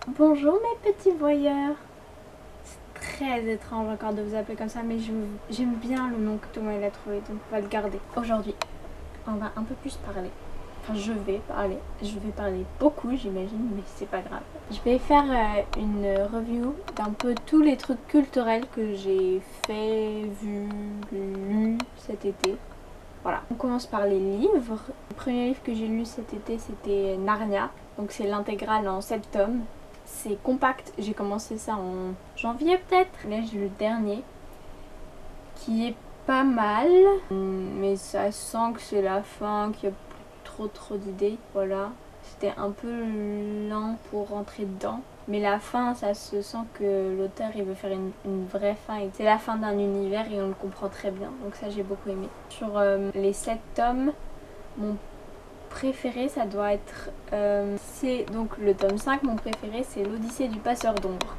Bonjour mes petits voyeurs. C'est très étrange encore de vous appeler comme ça, mais j'aime bien le nom que Thomas a trouvé, donc on va le garder. Aujourd'hui, on va un peu plus parler. Enfin, je vais parler beaucoup, j'imagine, mais c'est pas grave. Je vais faire une review d'un peu tous les trucs culturels que j'ai fait, vu, lu cet été. Voilà. On commence par les livres. Le premier livre que j'ai lu cet été, c'était Narnia. Donc c'est l'intégrale en 7 tomes. C'est compact, j'ai commencé ça en janvier peut-être. Là j'ai le dernier qui est pas mal, mais ça sent que c'est la fin, qu'il y a plus trop d'idées. Voilà, c'était un peu lent pour rentrer dedans. Mais la fin, ça se sent que l'auteur il veut faire une vraie fin. C'est la fin d'un univers et on le comprend très bien. Donc ça j'ai beaucoup aimé. Sur les 7 tomes, mon préféré ça doit être c'est donc le tome 5. Mon préféré c'est l'Odyssée du passeur d'ombre.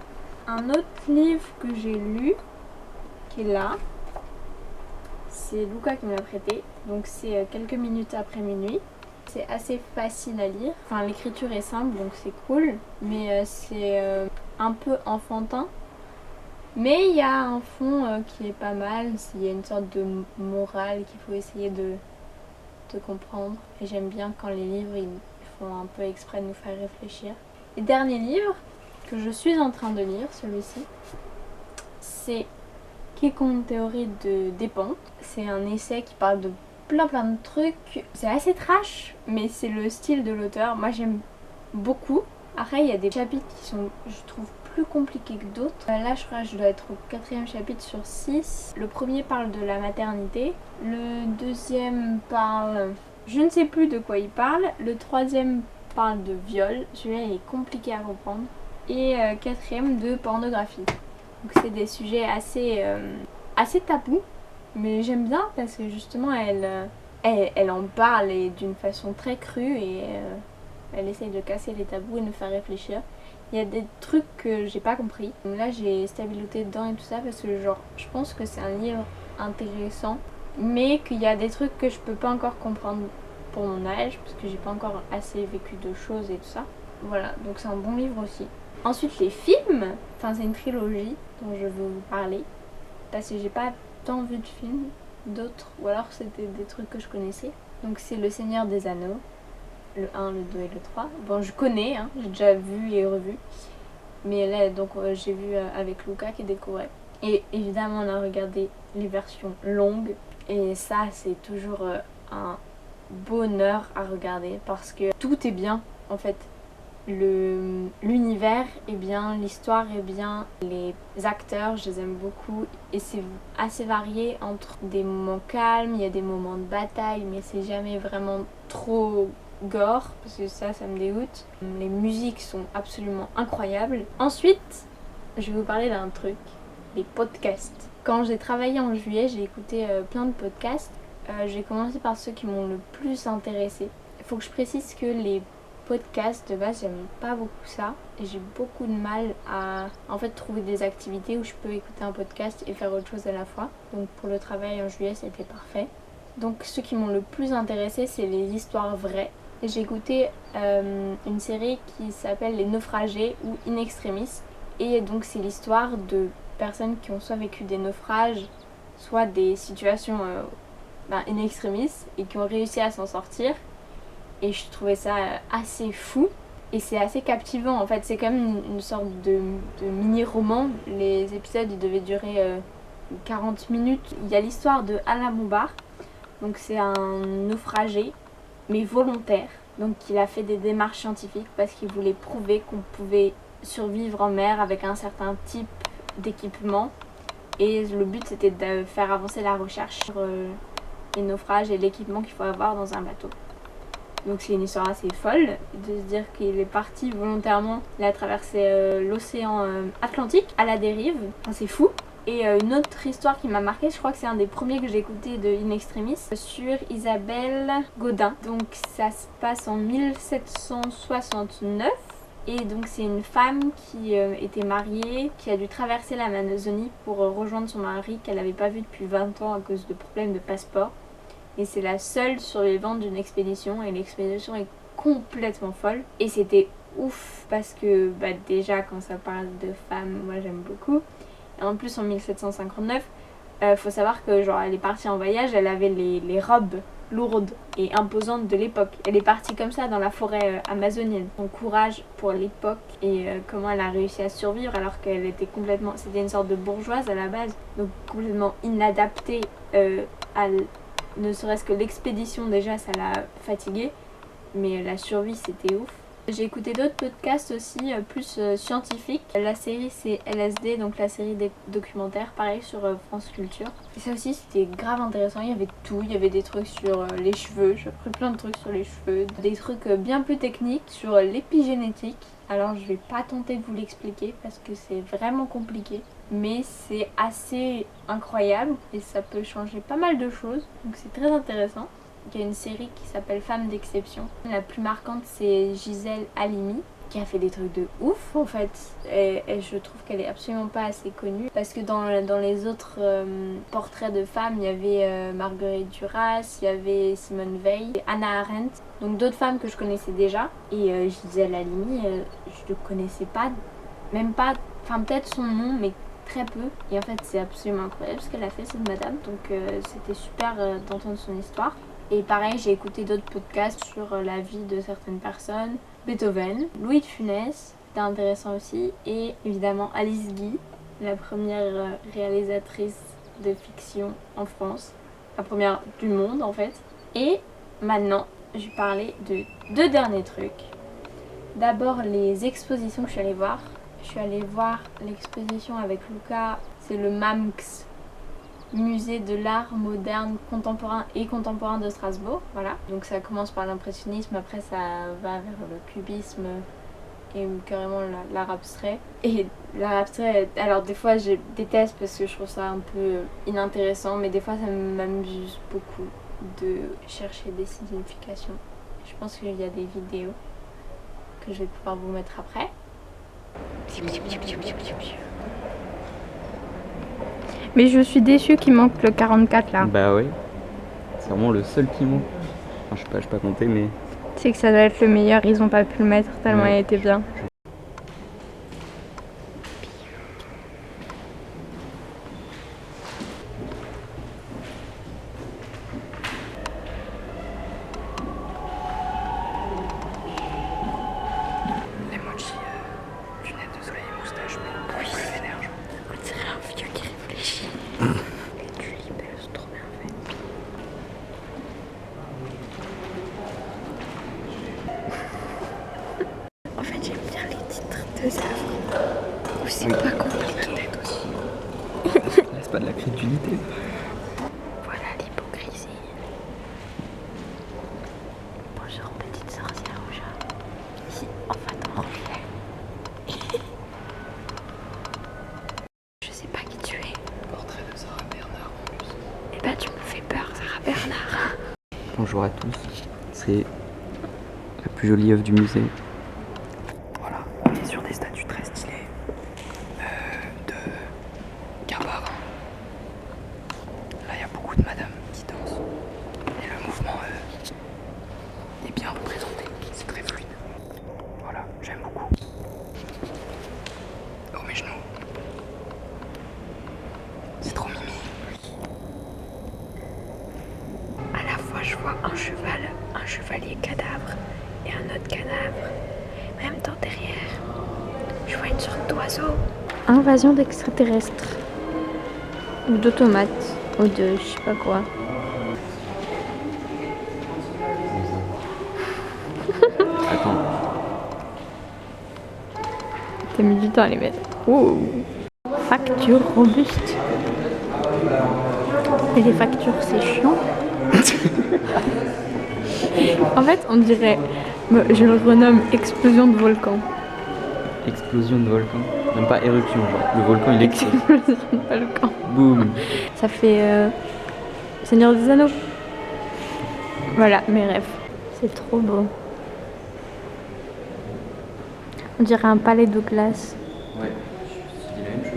Un autre livre que j'ai lu qui est là, c'est Luca qui me l'a prêté, donc c'est quelques minutes après minuit. C'est assez facile à lire, enfin l'écriture est simple donc c'est cool, mais c'est un peu enfantin. Mais il y a un fond qui est pas mal, il y a une sorte de morale qu'il faut essayer de comprendre. Et j'aime bien quand les livres ils font un peu exprès de nous faire réfléchir. Le dernier livre que je suis en train de lire, celui-ci, c'est Quiconque théorie des pentes. C'est un essai qui parle de plein de trucs. C'est assez trash, mais c'est le style de l'auteur. Moi j'aime beaucoup. Après il y a des chapitres qui sont, je trouve, plus compliqués que d'autres. Là je crois que je dois être au 4e chapitre sur 6. Le premier parle de la maternité. Le deuxième parle... je ne sais plus de quoi il parle. Le troisième parle de viol. Celui-là il est compliqué à comprendre. Et quatrième de pornographie. Donc c'est des sujets assez tabous, mais j'aime bien parce que justement elle en parle et d'une façon très crue et elle essaye de casser les tabous et de nous faire réfléchir. Il y a des trucs que j'ai pas compris. Donc là j'ai stabiloté dedans et tout ça parce que genre je pense que c'est un livre intéressant, mais qu'il y a des trucs que je peux pas encore comprendre pour mon âge parce que j'ai pas encore assez vécu de choses et tout ça. Voilà, donc c'est un bon livre aussi. Ensuite les films, enfin c'est une trilogie dont je veux vous parler parce que j'ai pas tant vu de films d'autres, ou alors c'était des trucs que je connaissais. Donc c'est Le Seigneur des Anneaux, le 1, le 2 et le 3. Bon je connais, hein, j'ai déjà vu et revu, mais là donc j'ai vu avec Luca qui découvrait. Et évidemment on a regardé les versions longues et ça c'est toujours un bonheur à regarder parce que tout est bien en fait. L'univers est bien, l'histoire est bien, les acteurs je les aime beaucoup et c'est assez varié entre des moments calmes, il y a des moments de bataille mais c'est jamais vraiment trop gore parce que ça me dégoûte. Les musiques sont absolument incroyables. Ensuite je vais vous parler d'un truc, les podcasts. Quand j'ai travaillé en juillet j'ai écouté plein de podcasts. J'ai commencé par ceux qui m'ont le plus intéressé. Il faut que je précise que les podcasts de base j'aime pas beaucoup ça et j'ai beaucoup de mal à en fait trouver des activités où je peux écouter un podcast et faire autre chose à la fois. Donc pour le travail en juillet c'était parfait. Donc ceux qui m'ont le plus intéressé c'est les histoires vraies. Et j'ai écouté une série qui s'appelle Les Naufragés ou In Extremis et donc c'est l'histoire de personnes qui ont soit vécu des naufrages soit des situations in extremis et qui ont réussi à s'en sortir. Et je trouvais ça assez fou et c'est assez captivant en fait. C'est comme une sorte de mini-roman. Les épisodes ils devaient durer 40 minutes. Il y a l'histoire de Alain Bombard. Donc c'est un naufragé mais volontaire. Donc il a fait des démarches scientifiques parce qu'il voulait prouver qu'on pouvait survivre en mer avec un certain type d'équipement. Et le but c'était de faire avancer la recherche sur les naufrages et l'équipement qu'il faut avoir dans un bateau. Donc c'est une histoire assez folle de se dire qu'il est parti volontairement. Il a traversé l'océan Atlantique à la dérive. Enfin, c'est fou. Et une autre histoire qui m'a marquée, je crois que c'est un des premiers que j'ai écouté de In Extremis, sur Isabelle Gaudin. Donc ça se passe en 1769. Et donc c'est une femme qui était mariée, qui a dû traverser l'Amazonie pour rejoindre son mari qu'elle n'avait pas vu depuis 20 ans à cause de problèmes de passeport. Et c'est la seule survivante d'une expédition et l'expédition est complètement folle et c'était ouf parce que déjà quand ça parle de femmes, moi j'aime beaucoup. Et en plus en 1759, faut savoir que genre elle est partie en voyage, elle avait les robes lourdes et imposantes de l'époque. Elle est partie comme ça dans la forêt amazonienne. Son courage pour l'époque et comment elle a réussi à survivre alors qu'elle était complètement... C'était une sorte de bourgeoise à la base, donc complètement inadaptée à... Ne serait-ce que l'expédition déjà, ça l'a fatiguée, mais la survie c'était ouf. J'ai écouté d'autres podcasts aussi, plus scientifiques. La série c'est LSD, donc la série des documentaires, pareil sur France Culture. Et ça aussi c'était grave intéressant, il y avait tout, il y avait des trucs sur les cheveux, j'ai appris plein de trucs sur les cheveux, des trucs bien plus techniques sur l'épigénétique. Alors je vais pas tenter de vous l'expliquer parce que c'est vraiment compliqué, mais c'est assez incroyable et ça peut changer pas mal de choses, donc c'est très intéressant. Il y a une série qui s'appelle Femmes d'exception. La plus marquante c'est Gisèle Halimi qui a fait des trucs de ouf en fait et je trouve qu'elle est absolument pas assez connue parce que dans les autres portraits de femmes il y avait Marguerite Duras, il y avait Simone Veil, Hannah Arendt, donc d'autres femmes que je connaissais déjà et Gisèle Halimi je ne connaissais pas, même pas, enfin peut-être son nom mais très peu et en fait c'est absolument incroyable ce qu'elle a fait cette madame, donc c'était super d'entendre son histoire. Et pareil, j'ai écouté d'autres podcasts sur la vie de certaines personnes. Beethoven, Louis de Funès, c'était intéressant aussi. Et évidemment Alice Guy, la première réalisatrice de fiction en France. La première du monde en fait. Et maintenant, je vais parler de 2 derniers trucs. D'abord les expositions que je suis allée voir. Je suis allée voir l'exposition avec Lucas, c'est le MAMX. Musée de l'art moderne, contemporain de Strasbourg, voilà. Donc ça commence par l'impressionnisme, après ça va vers le cubisme et carrément l'art abstrait. Et l'art abstrait, alors des fois je déteste parce que je trouve ça un peu inintéressant, mais des fois ça m'amuse beaucoup de chercher des significations. Je pense qu'il y a des vidéos que je vais pouvoir vous mettre après. Mais je suis déçue qu'il manque le 44 là. Bah oui, c'est vraiment le seul qui manque. Enfin, je sais pas compter, mais... C'est que ça doit être le meilleur, ils ont pas pu le mettre tellement il était bien. L'emoji, lunettes de soleil et moustache, mais oui, c'est énergie. On dirait un vieux qui réfléchit. Les tulipes, elles sont trop bien faites. En fait, j'aime bien les titres de œuvres où c'est pas compliqué. La tête aussi. C'est pas de la crédulité. Voilà l'hypocrisie. Bonjour petite sorcière au chat. Qui enfin ton reflet. Je sais pas qui tu es. Portrait de Sarah Bernard en plus. Eh ben tu me fais peur, Sarah Bernard. Bonjour à tous, c'est la plus jolie œuvre du musée. Voilà, on est sur des statues très stylées de Garbarin. Là, il y a beaucoup de madames qui dansent. Et le mouvement est bien représenté, c'est très fluide. Voilà, j'aime beaucoup. Oh, mes genoux. C'est trop mimi. À la fois je vois un cheval, un chevalier cadavre et un autre cadavre. Même temps derrière, je vois une sorte d'oiseau. Invasion d'extraterrestres. Ou d'automates. Ou de je sais pas quoi. Attends. T'as mis du temps à les mettre. Oh. Facture robuste. Et les factures c'est chiant. En fait on dirait, je le renomme explosion de volcan. Explosion de volcan. Même pas éruption, genre. Le volcan il explose. Explosion de volcan. Boum. Ça fait Seigneur des Anneaux. Voilà, mes rêves. C'est trop beau. On dirait un palais de glace. Ouais, je dis la même chose.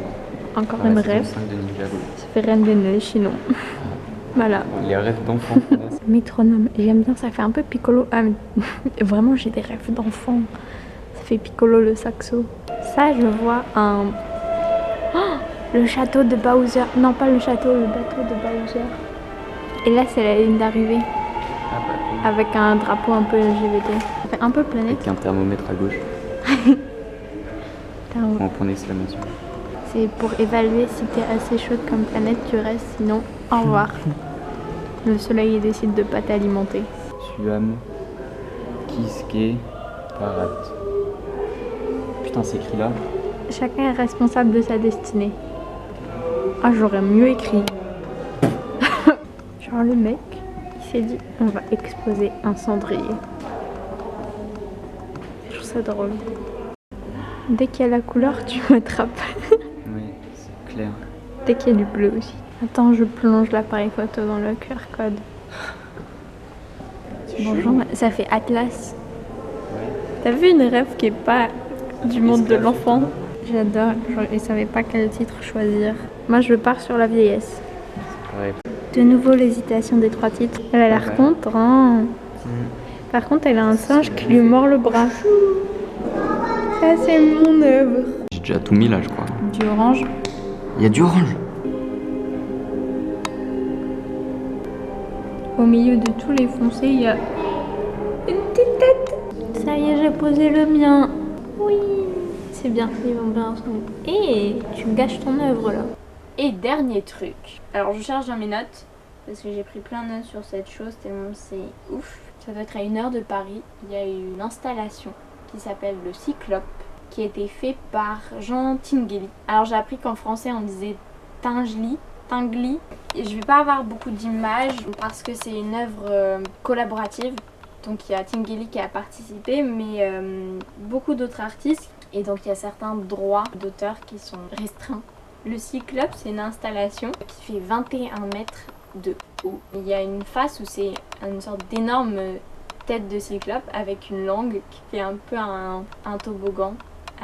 Encore Dans une la saison rêve. 5 de Ninjago. Ça fait Reine des Neiges sinon. Voilà. Les rêves d'enfants. Métronome. J'aime bien, ça fait un peu piccolo. Ah, mais vraiment j'ai des rêves d'enfant. Ça fait piccolo le saxo. Ça, je vois un... Oh, le château de Bowser. Non, pas le château, le bateau de Bowser. Et là, c'est la ligne d'arrivée. Avec un drapeau un peu LGBT. Ça fait un peu planète. Avec un thermomètre à gauche. En point d'exclamation. C'est pour évaluer si t'es assez chaude comme planète, tu restes, sinon au revoir. Le soleil décide de pas t'alimenter. Suam, Kiske, Parat. Putain, c'est écrit là. Chacun est responsable de sa destinée. Ah, j'aurais mieux écrit. Genre le mec, il s'est dit, on va exploser un cendrier. Je trouve ça drôle. Dès qu'il y a la couleur, tu m'attrapes. Oui, c'est clair. Dès qu'il y a du bleu aussi. Attends, je plonge l'appareil photo dans le QR code. Bonjour, ça fait Atlas. Ouais. T'as vu une rêve qui est pas du monde de l'enfant? J'adore, je ne savais pas quel titre choisir. Moi, je pars sur la vieillesse. Ouais. De nouveau, l'hésitation des 3 titres. Elle a l'air contente. Par contre, elle a un singe qui lui mord le bras. Ça, c'est mon œuvre. J'ai déjà tout mis là, je crois. Du orange. Il y a du orange. Au milieu de tous les foncés, il y a une petite tête. Ça y est, j'ai posé le mien. Oui, c'est bien, ils vont bien ensemble. Et tu me gâches ton œuvre là. Et dernier truc. Alors, je cherche dans mes notes parce que j'ai pris plein de notes sur cette chose tellement c'est ouf. Ça doit être à 1 heure de Paris. Il y a une installation qui s'appelle le Cyclope, qui a été fait par Jean Tinguely. Alors j'ai appris qu'en français on disait Tinguely. Et je vais pas avoir beaucoup d'images parce que c'est une œuvre collaborative. Donc il y a Tinguely qui a participé, mais beaucoup d'autres artistes. Et donc il y a certains droits d'auteur qui sont restreints. Le Cyclope, c'est une installation qui fait 21 mètres de haut. Il y a une face où c'est une sorte d'énorme tête de cyclope avec une langue qui fait un peu un toboggan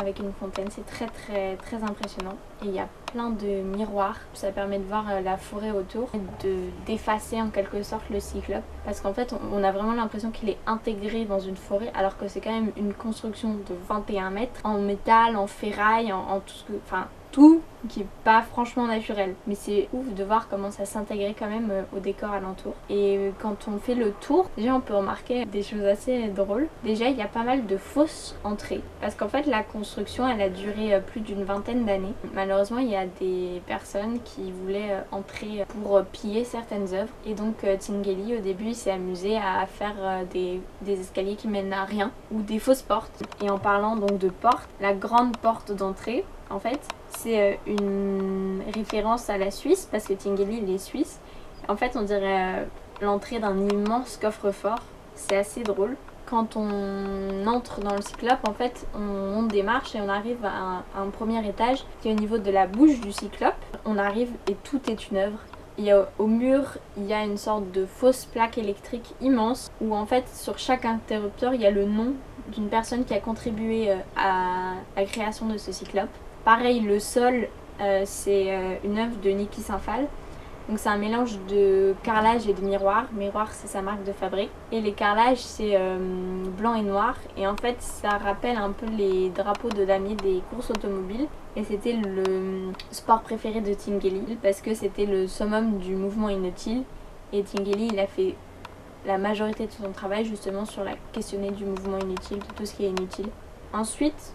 avec une fontaine. C'est très très très impressionnant. Et il y a plein de miroirs. Ça permet de voir la forêt autour et d'effacer en quelque sorte le cyclope. Parce qu'en fait on a vraiment l'impression qu'il est intégré dans une forêt alors que c'est quand même une construction de 21 mètres en métal, en ferraille, en tout ce que... Enfin, tout qui est pas franchement naturel, mais c'est ouf de voir comment ça s'intégrait quand même au décor alentour. Et quand on fait le tour, déjà on peut remarquer des choses assez drôles. Déjà il y a pas mal de fausses entrées parce qu'en fait la construction elle a duré plus d'une 20aine d'années. Malheureusement il y a des personnes qui voulaient entrer pour piller certaines œuvres et donc Tinguely au début il s'est amusé à faire des escaliers qui mènent à rien ou des fausses portes. Et en parlant donc de portes, la grande porte d'entrée en fait c'est une référence à la Suisse parce que Tinguely il est suisse. En fait on dirait l'entrée d'un immense coffre-fort. C'est assez drôle. Quand on entre dans le Cyclope, en fait on monte des marches et on arrive à un premier étage qui est au niveau de la bouche du Cyclope. On arrive et tout est une œuvre. Au mur, il y a une sorte de fausse plaque électrique immense où en fait sur chaque interrupteur il y a le nom d'une personne qui a contribué à la création de ce Cyclope. Pareil, le sol, c'est une œuvre de Niki Saint-Phal. Donc c'est un mélange de carrelage et de miroir. Miroir, c'est sa marque de fabrique. Et les carrelages, c'est blanc et noir. Et en fait, ça rappelle un peu les drapeaux de damier des courses automobiles. Et c'était le sport préféré de Tinguely parce que c'était le summum du mouvement inutile. Et Tinguely, il a fait la majorité de son travail justement sur la questionner du mouvement inutile, de tout ce qui est inutile. Ensuite,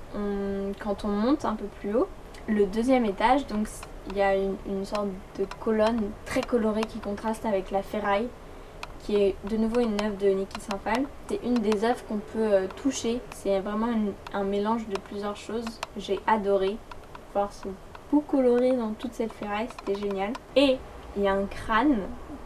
quand on monte un peu plus haut, le 2e étage, donc il y a une sorte de colonne très colorée qui contraste avec la ferraille, qui est de nouveau une œuvre de Niki Saint-Phal. C'est une des œuvres qu'on peut toucher. C'est vraiment un mélange de plusieurs choses. J'ai adoré voir ce bout coloré dans toute cette ferraille, c'était génial. Et il y a un crâne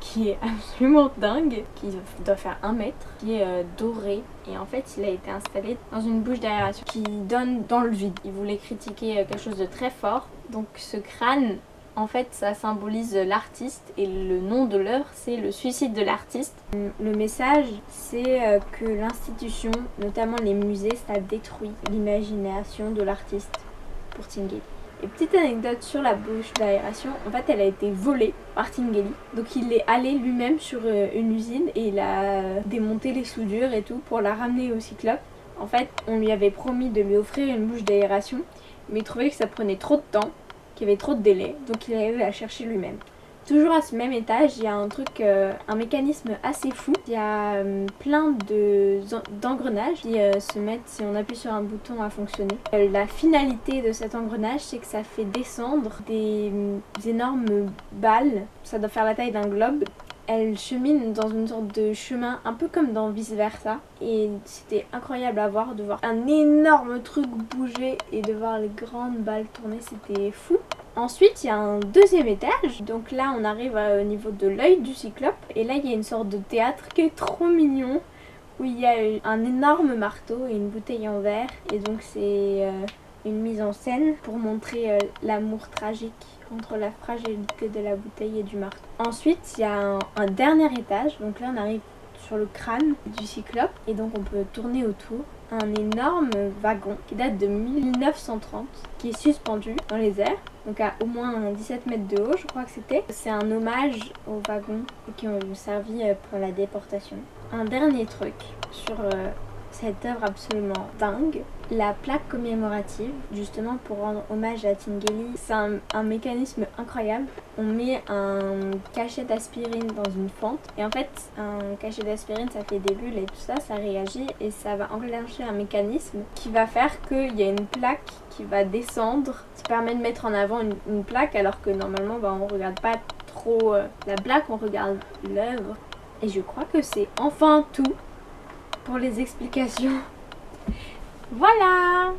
qui est absolument dingue, qui doit faire 1 mètre, qui est doré. Et en fait, il a été installé dans une bouche d'aération qui donne dans le vide. Il voulait critiquer quelque chose de très fort. Donc ce crâne, en fait, ça symbolise l'artiste et le nom de l'œuvre, c'est le suicide de l'artiste. Le message, c'est que l'institution, notamment les musées, ça détruit l'imagination de l'artiste pour Tinguely. Et petite anecdote sur la bouche d'aération, en fait elle a été volée par Tinguely. Donc il est allé lui-même sur une usine et il a démonté les soudures et tout pour la ramener au Cyclope. En fait, on lui avait promis de lui offrir une bouche d'aération, mais il trouvait que ça prenait trop de temps, qu'il y avait trop de délai, donc il allait la chercher lui-même. Toujours à ce même étage, il y a un mécanisme assez fou. Il y a plein d'engrenages qui se mettent si on appuie sur un bouton à fonctionner. La finalité de cet engrenage, c'est que ça fait descendre des énormes balles. Ça doit faire la taille d'un globe. Elle chemine dans une sorte de chemin un peu comme dans Vice Versa. Et c'était incroyable à voir, de voir un énorme truc bouger et de voir les grandes balles tourner, c'était fou. Ensuite, il y a un deuxième étage. Donc là, on arrive au niveau de l'œil du cyclope. Et là, il y a une sorte de théâtre qui est trop mignon. Où il y a un énorme marteau et une bouteille en verre. Et donc, c'est une mise en scène pour montrer l'amour tragique entre la fragilité de la bouteille et du marteau. Ensuite, il y a un dernier étage. Donc là, on arrive sur le crâne du cyclope. Et donc, on peut tourner autour. Un énorme wagon qui date de 1930, qui est suspendu dans les airs, donc à au moins 17 mètres de haut, je crois que c'était. C'est un hommage aux wagons qui ont servi pour la déportation. Un dernier truc sur cette œuvre absolument dingue, la plaque commémorative, justement pour rendre hommage à Tinguely. C'est un mécanisme incroyable. On met un cachet d'aspirine dans une fente et en fait un cachet d'aspirine ça fait des bulles et tout ça, ça réagit et ça va enclencher un mécanisme qui va faire qu'il y a une plaque qui va descendre. Ça permet de mettre en avant une plaque alors que normalement on regarde pas trop la plaque, on regarde l'œuvre. Et je crois que c'est enfin tout pour les explications. Voilà!